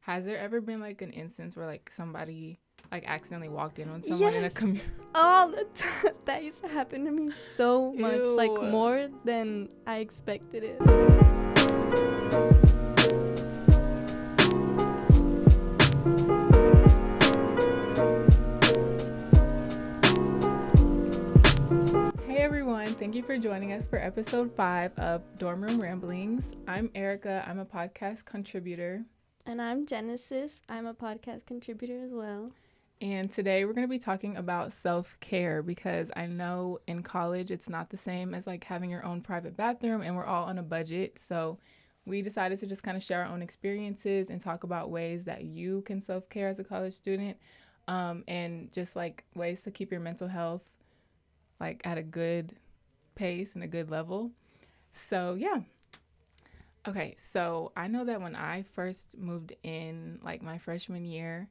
has there ever been like an instance where like somebody like accidentally walked in on someone in a Yes, community? all the time. That used to happen to me so much, like Ew. more than I expected it. Hey everyone, thank you for joining us for episode 5 of Dorm Room Ramblings. I'm Eryka, I'm a podcast contributor. And I'm Genesis. I'm a podcast contributor as well. And today we're going to be talking about self-care because I know in college it's not the same as like having your own private bathroom and we're all on a budget. So we decided to just kind of share our own experiences and talk about ways that you can self-care as a college student, and just like ways to keep your mental health like at a good pace and a good level. So yeah. Okay, so I know that when I first moved in like my freshman year,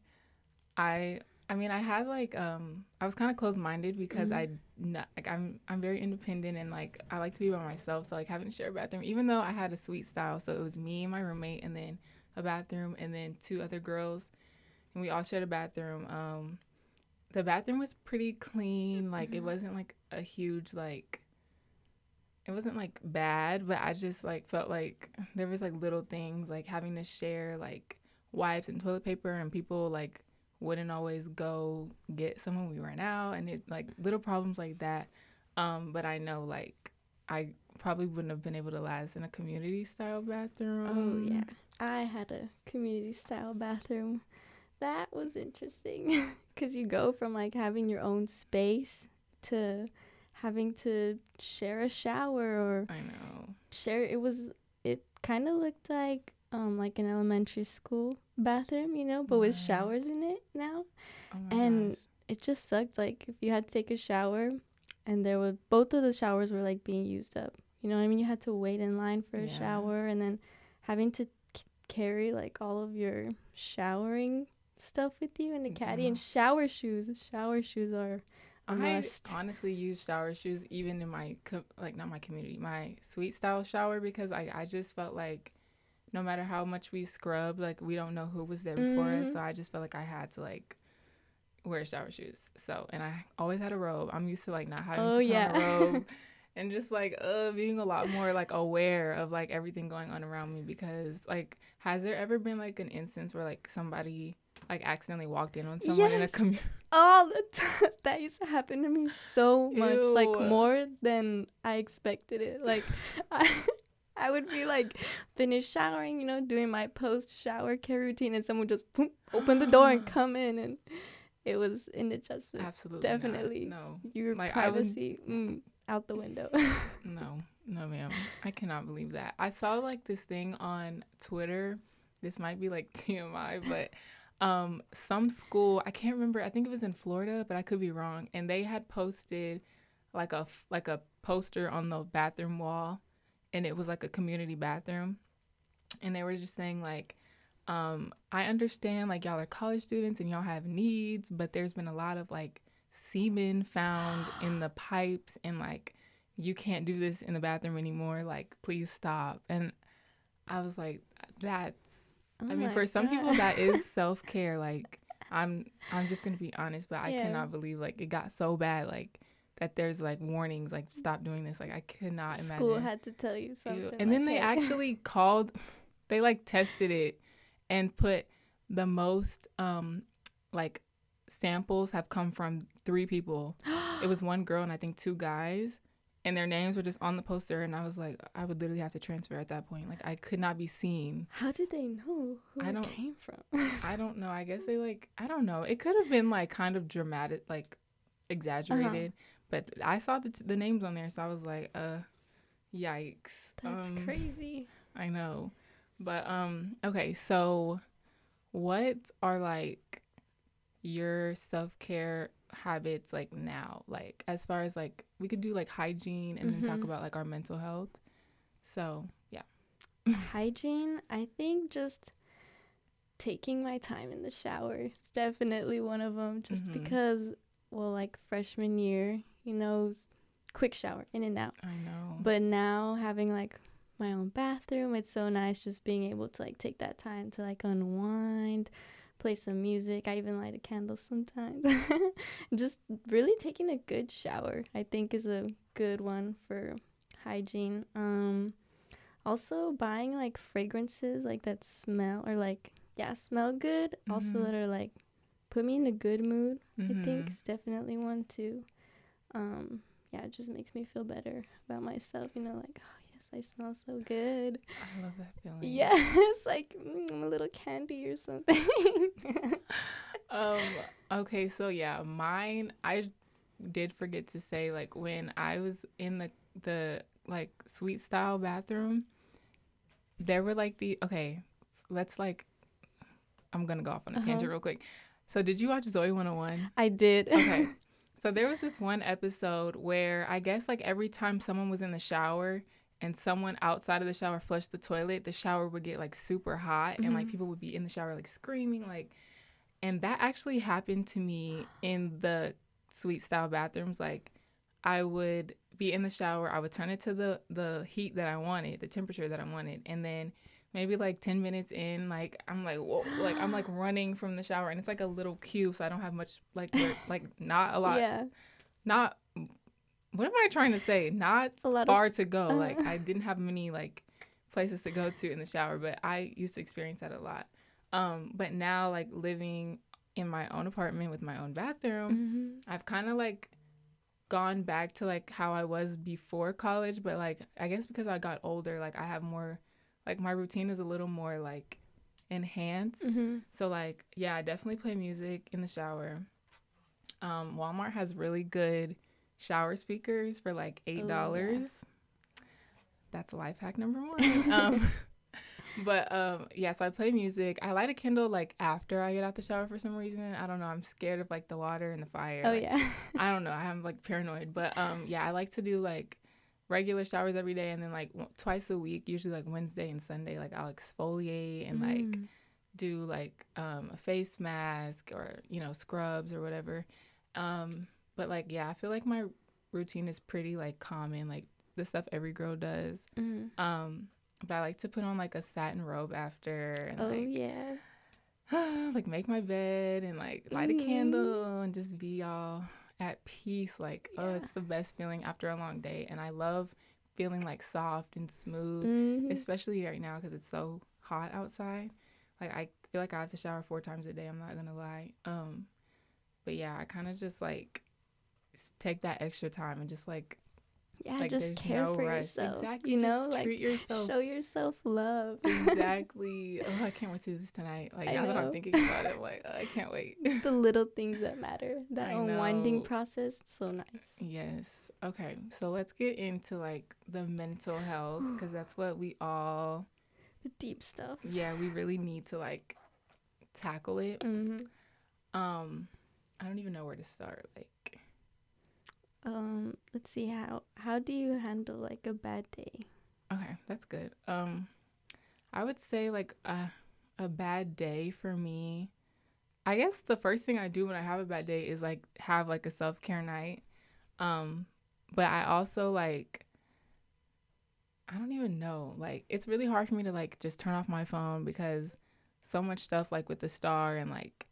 I I mean I had like I was kind of closed-minded because I'm very independent and like I like to be by myself, so like having to share a bathroom even though I had a suite style, so it was me and my roommate and then a bathroom and then two other girls and we all shared a bathroom. The bathroom was pretty clean, like it wasn't like a huge like it wasn't like bad, but I just like felt like there was like little things like having to share like wipes and toilet paper and people like wouldn't always go get some when we ran out and it like little problems like that. But I know like I probably wouldn't have been able to last in a community style Oh, yeah. bathroom. I had a community style bathroom. That was interesting because you go from like having your own space to having to share a shower or I know. share. It kind of looked like an elementary school bathroom, but with What? showers in it now. Oh my And gosh. it just sucked. Like if you had to take a shower and both of the showers were like being used up. You know what I mean? You had to wait in line for a Yeah. shower and then having to carry like all of your showering stuff with you in the caddy and shower shoes. Shower shoes are a I must. honestly use shower shoes even in my like not my community, my suite style shower because I just felt like no matter how much we scrub, like we don't know who was there before us, so I just felt like I had to like wear shower shoes. So and I always had a robe. I'm used to like not having Oh to put on yeah. a robe and just like being a lot more like aware of like everything going on around me because like has there ever been like an instance where like somebody like accidentally walked in on someone in a Yes. community? All the time. That used to happen to me so much, like Ew. more than I expected it. Like I I would be like finished showering, doing my post shower care routine and someone just boom, open the door and come in and it was an adjustment. Absolutely not. Definitely No. your Like I would privacy out the window. no. No ma'am. I cannot believe that. I saw like this thing on Twitter. This might be like TMI, but some school, I can't remember. I think it was in Florida, but I could be wrong. And they had posted like a poster on the bathroom wall and it was like a community bathroom and they were just saying like I understand like y'all are college students and y'all have needs, but there's been a lot of like semen found in the pipes and like you can't do this in the bathroom anymore, like please stop. And I was like that's Oh I mean my for some people God. that is self-care. Like I'm just gonna be honest, but I Yeah. cannot believe like it got so bad like that there's like warnings like stop doing this. Like I could not School imagine. had to tell you Ew. something. And like, then they hey. actually called, they like tested it and put the most like samples have come from 3 people. It was 1 girl and I think 2 guys. And their names were just on the poster and I was like, I would literally have to transfer at that point. Like I could not be seen. How did they know who it came from? I don't know. I guess they like I don't know. It could have been like kind of dramatic, like exaggerated. But I saw the names on there, so I was like, yikes. That's crazy. I know. But okay, so what are like your self-care habits like now? Like as far as like we could do like hygiene and then talk about like our mental health. So, yeah. Hygiene, I think just taking my time in the shower is definitely one of them just because like freshman year, quick shower in and out. I know. But now having like my own bathroom. It's so nice just being able to like take that time to like unwind, play some music. I even light a candle sometimes. Just really taking a good shower, I think, is a good one for hygiene. Also buying like fragrances like that smell or like smell good. Also that are like put me in a good mood. I think is definitely one too. It just makes me feel better about myself, like, oh yes, I smell so good. I love that feeling. Yes, like a little candy or something. Okay, so yeah, mine, I did forget to say, like, when I was in the like suite style bathroom, there were like I'm gonna go off on a tangent real quick. So did you watch Zoe 101? I did. Okay. So there was this one episode where I guess like every time someone was in the shower and someone outside of the shower flushed the toilet, the shower would get like super hot and like people would be in the shower like screaming, like, and that actually happened to me in the suite style bathrooms. Like, I would be in the shower, I would turn it to the heat that I wanted, the temperature that I wanted, and then maybe like 10 minutes in, like, I'm like, whoa, like, I'm like running from the shower, and it's like a little cube, so I don't have much, like, like, not a lot, not, what am I trying to say? Not far to go. Like, I didn't have many, like, places to go to in the shower, but I used to experience that a lot. But now, like, living in my own apartment with my own bathroom, I've kind of, like, gone back to, like, how I was before college, but, like, I guess because I got older, like, I have more, like, my routine is a little more, like, enhanced. So, like, yeah, I definitely play music in the shower. Walmart has really good shower speakers for, like, $8. Yeah. That's life hack number 1. So I play music. I light a candle like after I get out the shower for some reason. I don't know. I'm scared of like the water and the fire. Oh, like, yeah. I don't know. I'm like paranoid. But I like to do like regular showers every day, and then like twice a week, usually like Wednesday and Sunday, like I'll exfoliate and like do like a face mask or scrubs or whatever. But like I feel like my routine is pretty like common, like the stuff every girl does. But I like to put on like a satin robe after and like make my bed and like light a candle and just be all at peace. Like, oh, it's the best feeling after a long day. And I love feeling like soft and smooth, especially right now because it's so hot outside. Like, I feel like I have to shower 4 times a day. I'm not gonna lie. But yeah, I kind of just like take that extra time and just like just care for yourself. Exactly. Just like treat yourself. Show yourself love. Exactly. Oh, I can't wait to do this tonight. Like, now that I'm thinking about it, I'm like, oh, I can't wait. It's the little things that matter. That unwinding process, it's so nice. Yes. Okay. So let's get into like the mental health, because that's what we all... The deep stuff. Yeah, we really need to like tackle it. I don't even know where to start. Like, let's see, how do you handle like a bad day? Okay, that's good. I would say like a bad day for me, I guess the first thing I do when I have a bad day is like have like a self-care night. But I also like, I don't even know, like it's really hard for me to like just turn off my phone because so much stuff like with the star and like,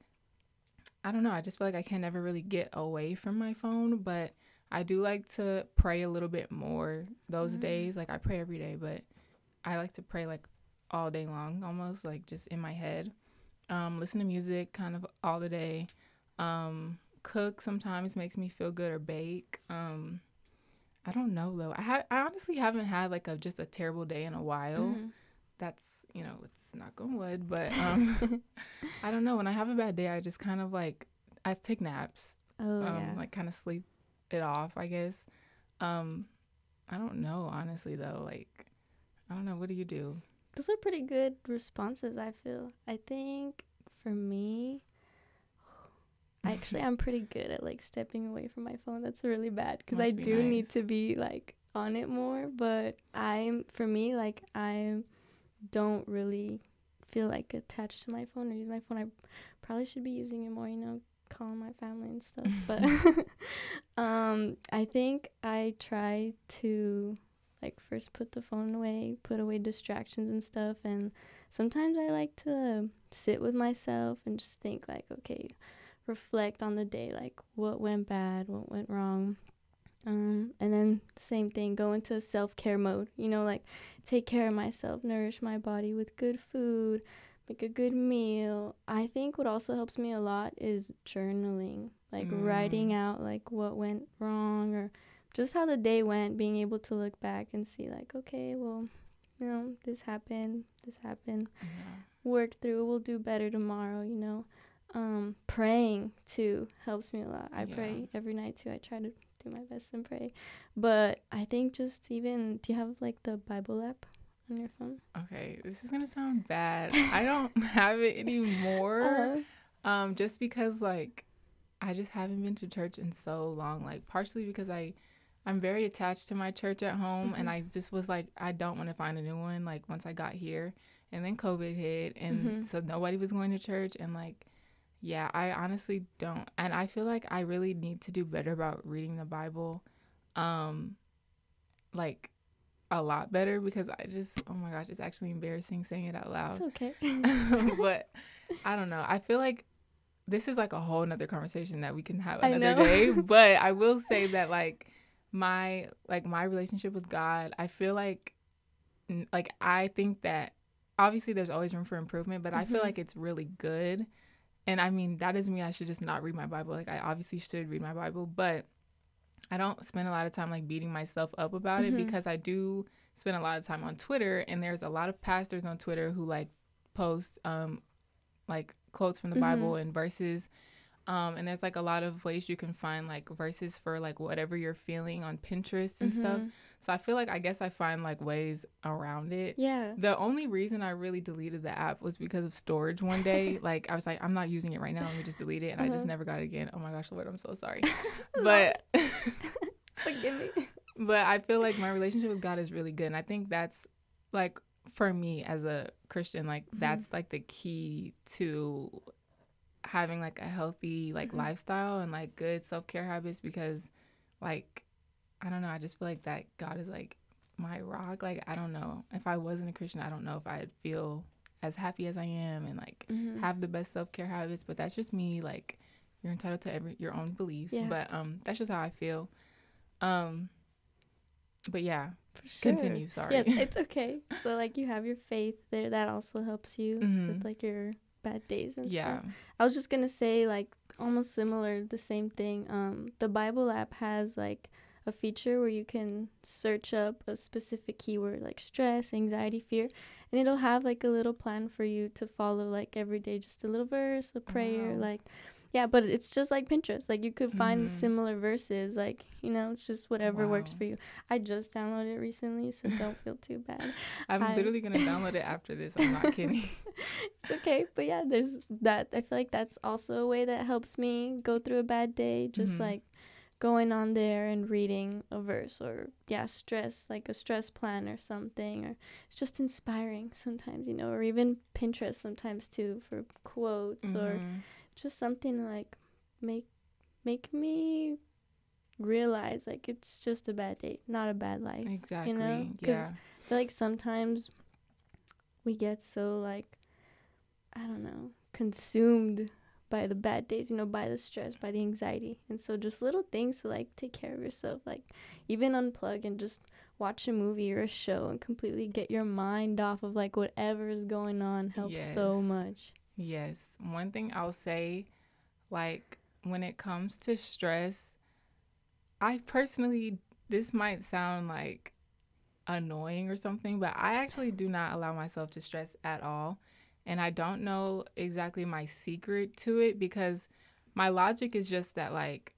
I don't know, I just feel like I can never really get away from my phone. But I do like to pray a little bit more those days. Like, I pray every day, but I like to pray like all day long, almost like just in my head. Listen to music kind of all the day. Cook sometimes makes me feel good, or bake. I don't know though. I honestly haven't had like just a terrible day in a while. That's, let's not go on wood, but I don't know. When I have a bad day, I just kind of like, I take naps. Like kind of sleep it off, I guess. I don't know, honestly though. Like, I don't know. What do you do? Those are pretty good responses, I feel. I think for me, I'm pretty good at like stepping away from my phone. That's really bad because I do need to be like on it more. But I don't really feel like attached to my phone or use my phone. I probably should be using it more, calling my family and stuff. But I think I try to like first put the phone away, put away distractions and stuff. And sometimes I like to sit with myself and just think like, okay, reflect on the day, like what went bad, what went wrong. And then same thing, go into self-care mode, like take care of myself, nourish my body with good food, make a good meal. I think what also helps me a lot is journaling, like writing out like what went wrong or just how the day went, being able to look back and see like, okay, well, this happened, work through, we'll do better tomorrow. Praying too helps me a lot. I pray every night too. I try to do my best and pray. But I think just even, do you have like the Bible app on your phone? Okay, this is gonna sound bad. I don't have it anymore. Just because like I just haven't been to church in so long. Like partially because I'm very attached to my church at home, and I just was like, I don't want to find a new one. Like once I got here, and then COVID hit, and so nobody was going to church, and like, yeah, I honestly don't. And I feel like I really need to do better about reading the Bible, like a lot better, because I just, oh my gosh, it's actually embarrassing saying it out loud. It's okay. But I don't know. I feel like this is like a whole nother conversation that we can have another day. But I will say that like my relationship with God, I feel like I think that obviously there's always room for improvement, but I feel like it's really good. And I mean, that doesn't mean I should just not read my Bible. Like I obviously should read my Bible, but I don't spend a lot of time like beating myself up about it, because I do spend a lot of time on Twitter, and there's a lot of pastors on Twitter who like post like quotes from the Bible and verses. And there's like a lot of ways you can find like verses for like whatever you're feeling on Pinterest and stuff. So I feel like I guess I find like ways around it. Yeah. The only reason I really deleted the app was because of storage one day. Like I was like, I'm not using it right now. Let me just delete it. And I just never got it again. Oh my gosh, Lord, I'm so sorry. But forgive me. But I feel like my relationship with God is really good. And I think that's like, for me as a Christian, like that's like the key to having like a healthy like lifestyle and like good self-care habits, because like I don't know, I just feel like that God is like my rock. Like I don't know, if I wasn't a Christian, I don't know if I'd feel as happy as I am and like have the best self-care habits. But that's just me. Like you're entitled to your own beliefs. But that's just how I feel. But yeah, for sure. Continue. Sorry. Yes, it's okay. So like you have your faith there, that also helps you with like your bad days and stuff. I was just gonna say like almost similar, the same thing. The Bible app has like a feature where you can search up a specific keyword like stress, anxiety, fear, and it'll have like a little plan for you to follow like every day, just a little verse, a prayer, like but it's just like Pinterest. Like you could find similar verses, like it's just whatever works for you. I just downloaded it recently, so don't feel too bad. I'm literally gonna download it after this. I'm not kidding. It's okay, but yeah, there's that. I feel like that's also a way that helps me go through a bad day, just like going on there and reading a verse, or stress, like a stress plan or something, or it's just inspiring sometimes, or even Pinterest sometimes too for quotes or just something to like make me realize like it's just a bad day, not a bad life. Exactly. Because I feel like sometimes we get so like, I don't know, consumed by the bad days, by the stress, by the anxiety. And so just little things to like take care of yourself, like even unplug and just watch a movie or a show and completely get your mind off of like whatever is going on helps so much. Yes. One thing I'll say, like when it comes to stress, I personally, this might sound like annoying or something, but I actually do not allow myself to stress at all. And I don't know exactly my secret to it, because my logic is just that like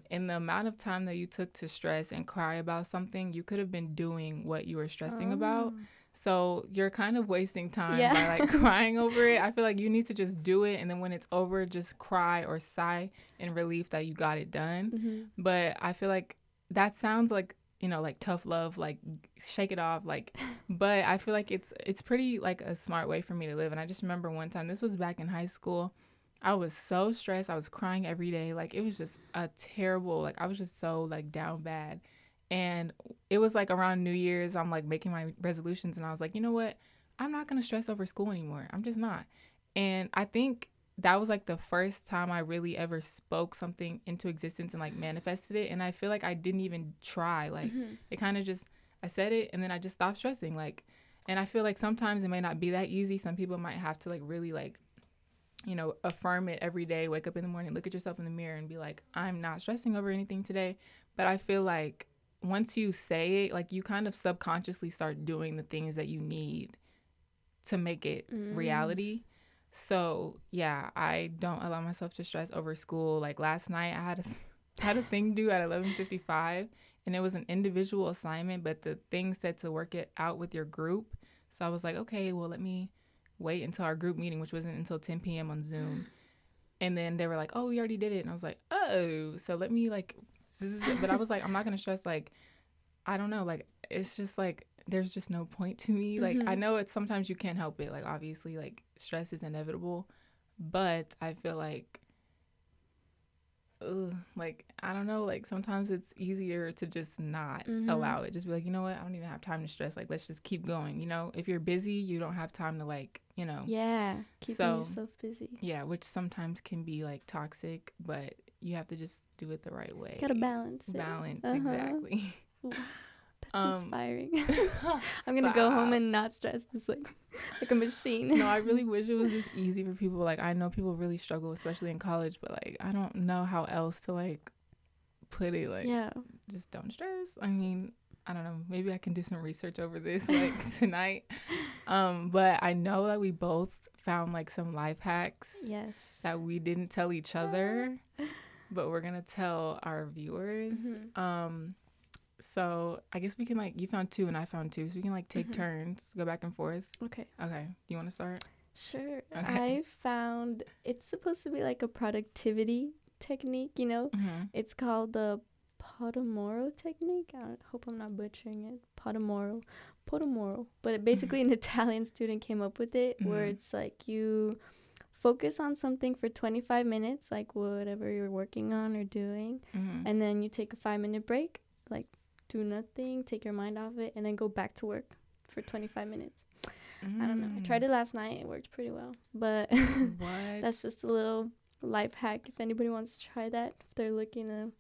in the amount of time that you took to stress and cry about something, you could have been doing what you were stressing about. So you're kind of wasting time by like crying over it. I feel like you need to just do it, and then when it's over, just cry or sigh in relief that you got it done. But I feel like that sounds like, like tough love, like shake it off, like, but I feel like it's pretty like a smart way for me to live. And I just remember one time, this was back in high school, I was so stressed. I was crying every day. Like it was just a terrible, like I was just so like down bad. And it was like around New Year's, I'm like making my resolutions, and I was like, you know what? I'm not going to stress over school anymore. I'm just not. And I think that was like the first time I really ever spoke something into existence and like manifested it. And I feel like I didn't even try. Like it kind of just, I said it and then I just stopped stressing. Like, and I feel like sometimes it may not be that easy. Some people might have to like really like, you know, affirm it every day, wake up in the morning, look at yourself in the mirror and be like, I'm not stressing over anything today. But I feel like once you say it, like you kind of subconsciously start doing the things that you need to make it reality. So yeah, I don't allow myself to stress over school. Like last night I had a thing due at 11:55 and it was an individual assignment, but the thing said to work it out with your group. So I was like, okay, well, let me wait until our group meeting, which wasn't until 10 p.m. on Zoom. And then they were like, oh, we already did it. And I was like, oh, so let me like, but I was like, I'm not going to stress. Like, I don't know. Like, it's just like, there's just no point to me. Like, I know it's sometimes you can't help it. Like, obviously, like, stress is inevitable. But I feel like, like, I don't know. Like, sometimes it's easier to just not allow it. Just be like, you know what? I don't even have time to stress. Like, let's just keep going. You know, if you're busy, you don't have time to, like, you know. Yeah, keeping yourself busy. Yeah, which sometimes can be, like, toxic. But you have to just do it the right way. Gotta balance it. Exactly. That's inspiring. I'm gonna go home and not stress, just like a machine. No, I really wish it was this easy for people. Like, I know people really struggle, especially in college, but like I don't know how else to like put it. Like, just don't stress. I mean, I don't know, maybe I can do some research over this like tonight. But I know that we both found like some life hacks that we didn't tell each other, but we're gonna tell our viewers. So I guess we can like, you found 2 and I found 2, so we can like take turns, go back and forth. Okay. Do you want to start? Sure. I found, it's supposed to be like a productivity technique, you know? It's called the Pottermore Technique. I hope I'm not butchering it. Pottermore. But basically an Italian student came up with it, where it's like you focus on something for 25 minutes, like whatever you're working on or doing, and then you take a 5-minute break, like do nothing, take your mind off it, and then go back to work for 25 minutes. I don't know. I tried it last night. It worked pretty well. But that's just a little life hack if anybody wants to try that. If they're looking to,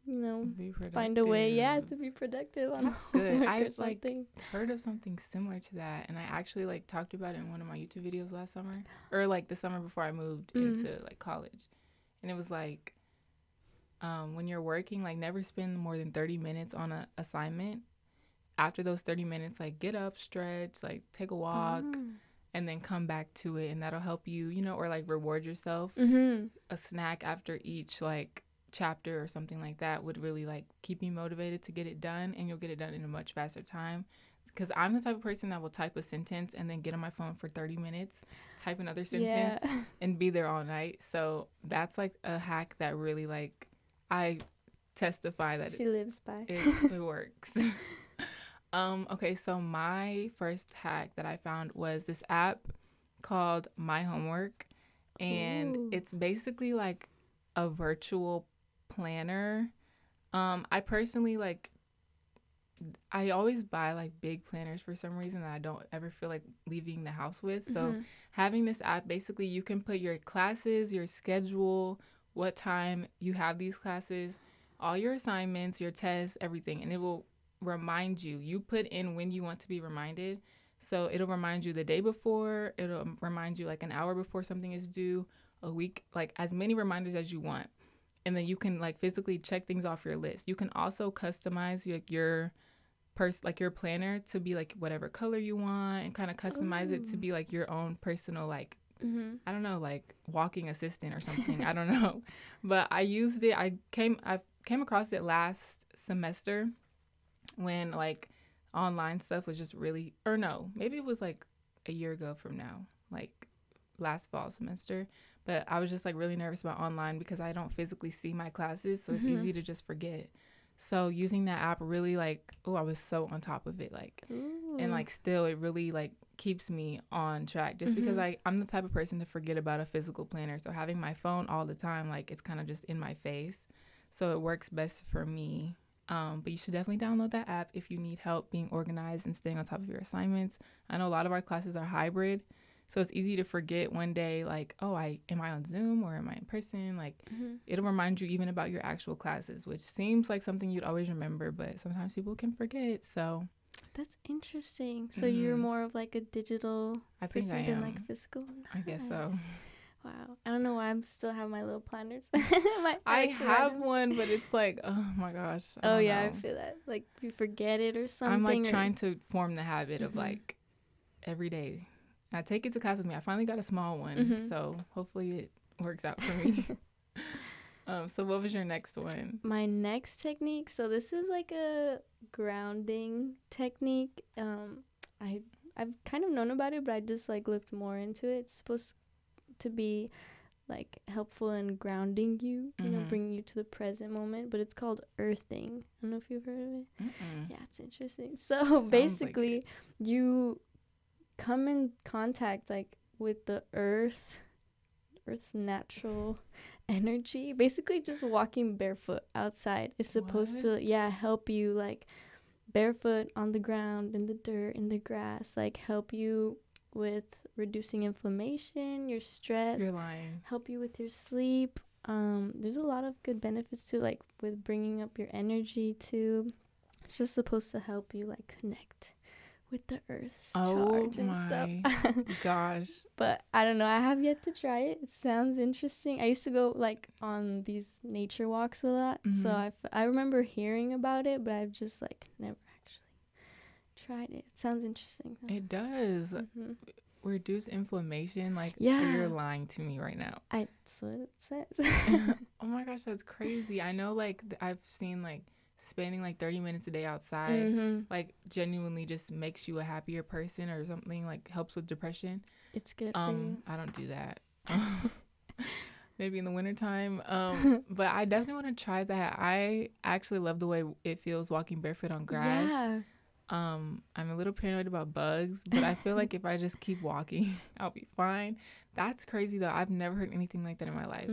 you know, find a way, to be productive on homework or something. Like, heard of something similar to that, and I actually like talked about it in one of my YouTube videos last summer, or like the summer before I moved into like college. And it was like, when you're working, like never spend more than 30 minutes on an assignment. After those 30 minutes, like get up, stretch, like take a walk, and then come back to it. And that'll help you, you know, or like reward yourself. A snack after each like chapter or something like that would really like keep you motivated to get it done, and you'll get it done in a much faster time. Because I'm the type of person that will type a sentence and then get on my phone for 30 minutes, type another sentence, and be there all night. So that's like a hack that really like, I testify that she lives by. It works. Okay, so my first hack that I found was this app called My Homework, and it's basically like a virtual planner. I personally like, I always buy like big planners for some reason that I don't ever feel like leaving the house with. So having this app, basically you can put your classes, your schedule, what time you have these classes, all your assignments, your tests, everything, and it will remind you. You put in when you want to be reminded. So it'll remind you the day before, it'll remind you like an hour before something is due, a week, like as many reminders as you want. And then you can like physically check things off your list. You can also customize your your planner to be like whatever color you want, and kind of customize it to be like your own personal like, I don't know, like walking assistant or something. I don't know. But I used it. I came across it last semester when like online stuff was just really, or no, maybe it was like a year ago from now, like last fall semester. But I was just like really nervous about online because I don't physically see my classes. So it's easy to just forget. So using that app really like, I was so on top of it. Like, and like still it really like keeps me on track just because I'm the type of person to forget about a physical planner. So having my phone all the time, like it's kind of just in my face. So it works best for me. But you should definitely download that app if you need help being organized and staying on top of your assignments. I know a lot of our classes are hybrid, so it's easy to forget one day, like, oh, am I on Zoom or am I in person? Like, it'll remind you even about your actual classes, which seems like something you'd always remember, but sometimes people can forget. So that's interesting. So you're more of like a digital I think I person than am. like physical? Nice. I guess so. Wow. I don't know why I still have my little planners. I have one, but it's like, oh my gosh. I feel that. Like you forget it or something. I'm like trying to form the habit of like every day. I take it to class with me. I finally got a small one, so hopefully it works out for me. So what was your next one? My next technique. So this is like a grounding technique. I've kind of known about it, but I just like looked more into it. It's supposed to be like helpful in grounding you, you know, bringing you to the present moment, but it's called earthing. I don't know if you've heard of it. Yeah, it's interesting. So Sounds basically like you come in contact like with the earth's natural energy. Basically just walking barefoot outside is supposed to help you, like barefoot on the ground, in the dirt, in the grass, like help you with reducing inflammation, your stress. You're lying. Help you with your sleep. There's a lot of good benefits to, like, with bringing up your energy too. It's just supposed to help you like connect with the earth's charge and stuff. Gosh. But I don't know, I have yet to try it. It sounds interesting. I used to go like on these nature walks a lot, so I remember hearing about it, but I've just like never actually tried it. It sounds interesting though. It does. Reduce inflammation. Like, you're lying to me right now. That's what it says. Oh my gosh, that's crazy. I know, like, I've seen like spending like 30 minutes a day outside like genuinely just makes you a happier person or something, like helps with depression. It's good for you. I don't do that. Maybe in the wintertime. But I definitely want to try that. I actually love the way it feels walking barefoot on grass. Yeah. I'm a little paranoid about bugs, but I feel like if I just keep walking, I'll be fine. That's crazy though. I've never heard anything like that in my life.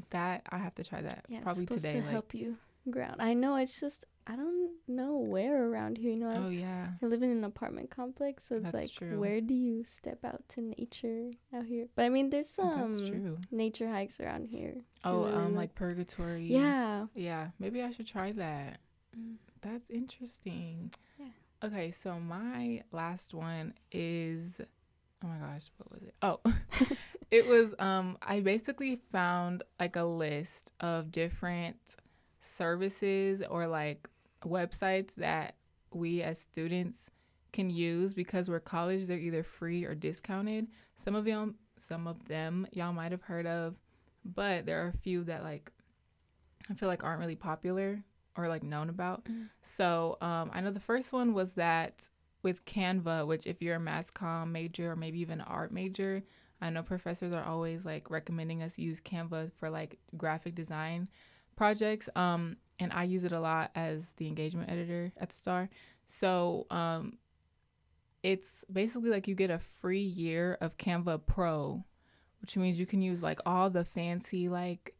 That I have to try that probably it's supposed today. To help you ground. I know, it's just I don't know where around here. You know, I live in an apartment complex, so it's like, where do you step out to nature out here? But I mean, there's some nature hikes around here. Like Purgatory. Yeah, maybe I should try that. That's interesting. Yeah. Okay, so my last one is, oh my gosh, what was it? Oh, it was, I basically found like a list of different services or like websites that we as students can use because we're college. They're either free or discounted. Some of them y'all might have heard of, but there are a few that like I feel like aren't really popular or like known about. So I know the first one was that with Canva, which if you're a mass comm major or maybe even an art major, I know professors are always like recommending us use Canva for like graphic design projects. And I use it a lot as the engagement editor at the Star. So it's basically like you get a free year of Canva Pro, which means you can use like all the fancy like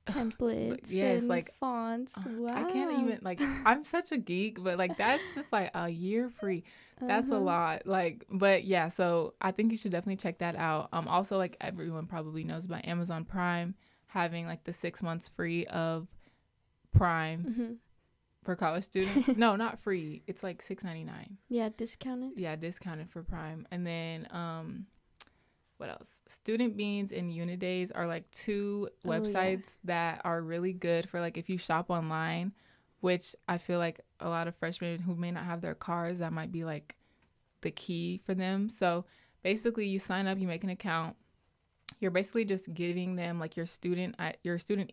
templates and like fonts. Wow. I can't even, like, I'm such a geek, but like that's just like a year free. That's a lot. Like, but yeah, so I think you should definitely check that out. Also, like, everyone probably knows about Amazon Prime having like the 6 months free of Prime for college students. No, not free. It's like $6.99. Yeah, discounted. Yeah, discounted for Prime. And then what else? Student Beans and Unidays are like two websites that are really good for like if you shop online, which I feel like a lot of freshmen who may not have their cars, that might be like the key for them. So basically you sign up, you make an account. You're basically just giving them like your student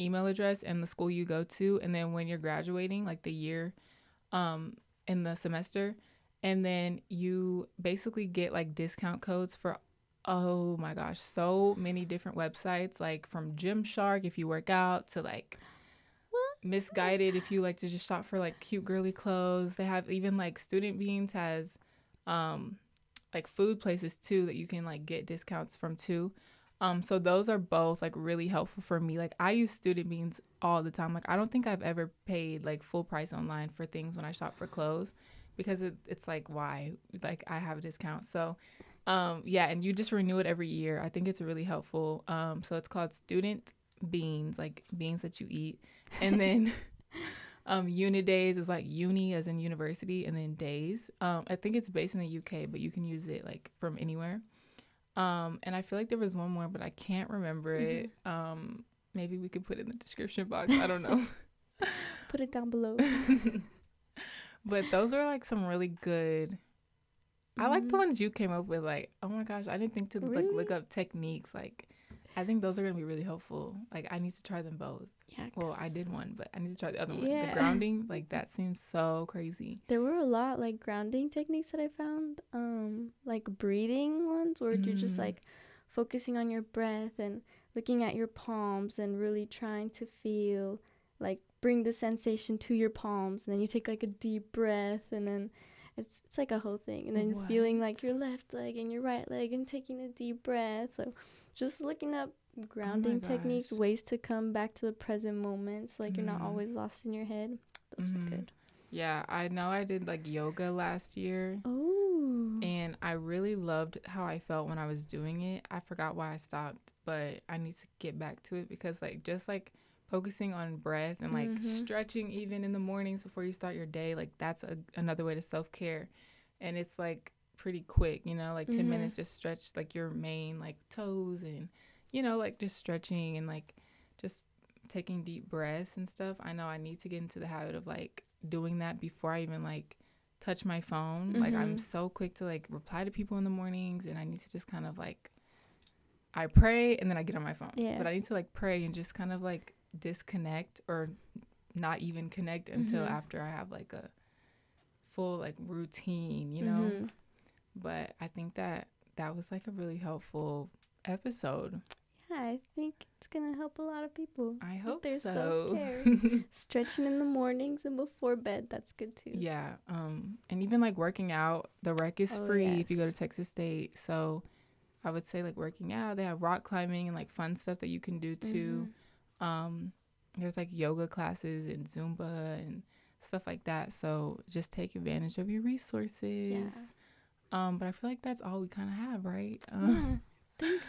email address and the school you go to. And then when you're graduating, like the year in the semester, and then you basically get like discount codes for, oh my gosh, so many different websites, like from Gymshark if you work out to like Misguided if you like to just shop for like cute girly clothes. They have even like Student Beans has like food places too that you can like get discounts from too. So those are both like really helpful for me. Like I use student beans all the time. Like I don't think I've ever paid like full price online for things when I shop for clothes because it's like why? Like I have a discount. So yeah, and you just renew it every year. I think it's really helpful. So it's called student beans, like beans that you eat. And then uni days is like uni as in university and then days. I think it's based in the UK, but you can use it like from anywhere. And I feel like there was one more, but I can't remember it. Maybe we could put it in the description box. I don't know. Put it down below. But those are like some really good. I like the ones you came up with. Like, oh my gosh, I didn't think to like look up techniques. Like, I think those are gonna be really helpful. Like, I need to try them both. Yeah. Well, I did one, but I need to try the other one. Yeah. The grounding, like that seems so crazy. There were a lot like grounding techniques that I found, like breathing ones where you're just like focusing on your breath and looking at your palms and really trying to feel like bring the sensation to your palms, and then you take like a deep breath, and then it's like a whole thing, and then feeling like your left leg and your right leg and taking a deep breath. So just looking up grounding techniques, ways to come back to the present moments, like you're not always lost in your head. Those were good. Yeah, I know I did like yoga last year. Oh. And I really loved how I felt when I was doing it. I forgot why I stopped, but I need to get back to it because like just like focusing on breath and like stretching even in the mornings before you start your day, like that's another way to self-care. And it's like pretty quick, you know, like 10 minutes, just stretch like your main like toes and, you know, like just stretching and like just taking deep breaths and stuff. I know I need to get into the habit of like doing that before I even like touch my phone. Like I'm so quick to like reply to people in the mornings, and I need to just kind of like I pray and then I get on my phone. But I need to like pray and just kind of like disconnect or not even connect until after I have like a full like routine, you know. But I think that was like a really helpful episode. Yeah, I think it's gonna help a lot of people. I hope their so. Self-care. Stretching in the mornings and before bed, that's good too. Yeah, and even like working out, the rec is free if you go to Texas State. So I would say like working out, they have rock climbing and like fun stuff that you can do too. There's like yoga classes and Zumba and stuff like that. So just take advantage of your resources. Yeah. But I feel like that's all we kind of have, right? Yeah, I think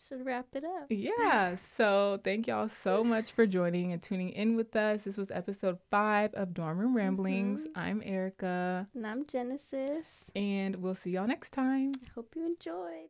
should wrap it up. Yeah. So thank y'all so much for joining and tuning in with us. This was episode 5 of Dorm Room Ramblings. I'm Eryka. And I'm Genesis. And we'll see y'all next time. I hope you enjoyed.